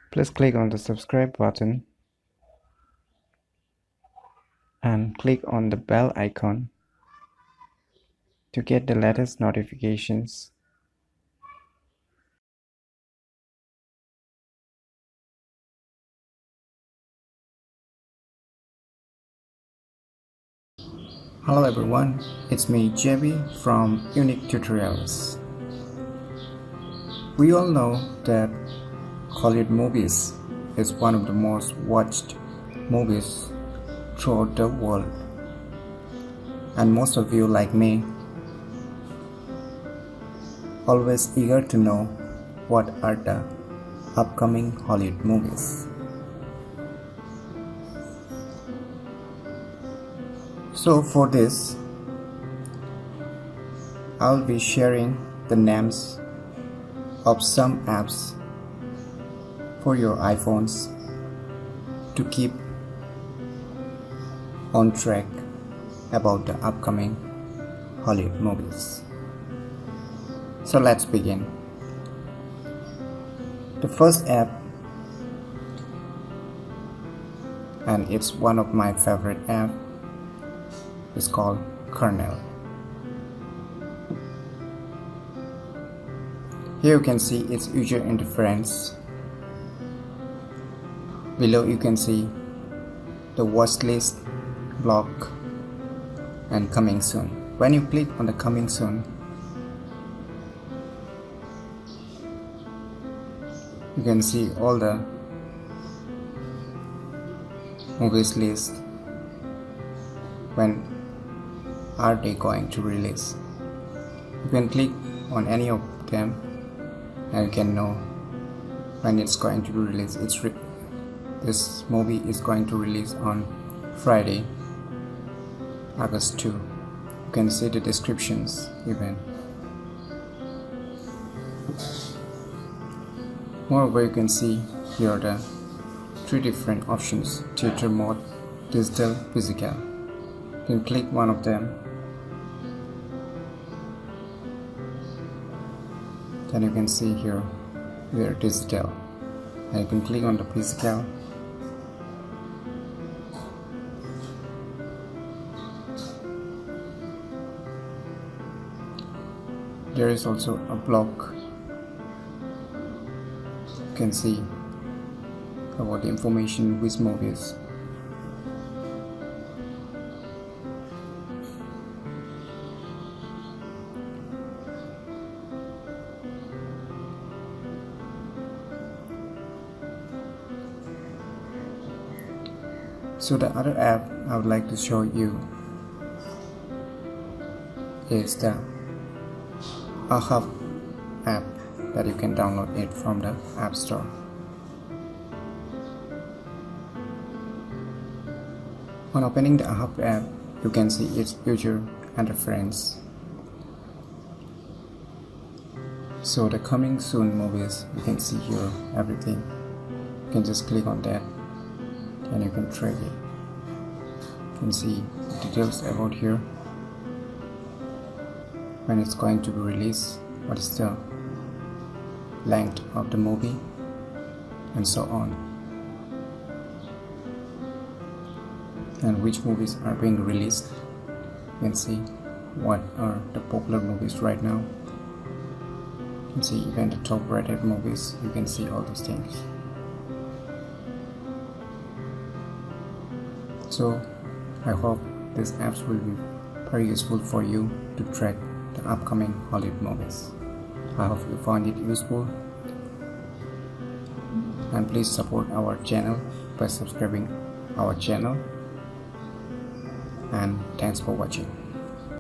Please click on the subscribe button and click on the bell icon to get the latest notifications. Hello everyone, it's me JB from UniqueTutorials. We all know that Hollywood movies is one of the most watched movies throughout the world, and most of you like me always eager to know what are the upcoming Hollywood movies. So for this, I'll be sharing the names of some apps for your iPhones to keep on track about the upcoming Hollywood movies. So let's begin. The first app, and it's one of my favorite apps, is called Kernel. Here you can see its user interface. Below you can see the watch list, blog, and coming soon. When you click on the coming soon, you can see all the movies list. When are they going to release? You can click on any of them and you can know when it's going to be released. This movie is going to release on Friday, August 2. You can see the descriptions even. Moreover, you can see here are the three different options: theater mode, digital, physical. You can click one of them, then you can see here digital, and you can click on the physical. There is also a blog. You can see about the information with movies. So the other app I would like to show you is the iHub app that you can download it from the App Store. On opening the iHub app, you can see its user interface. So the coming soon movies, you can see here everything. You can just click on that and you can track it. You can see details about here, when it's going to be released, what is the length of the movie, and so on, and which movies are being released. You can see what are the popular movies right now. You can see even the top rated movies. You can see all those things. So I hope these apps will be very useful for you to track the upcoming Hollywood movies. I hope you find it useful, and please support our channel by subscribing our channel, and thanks for watching.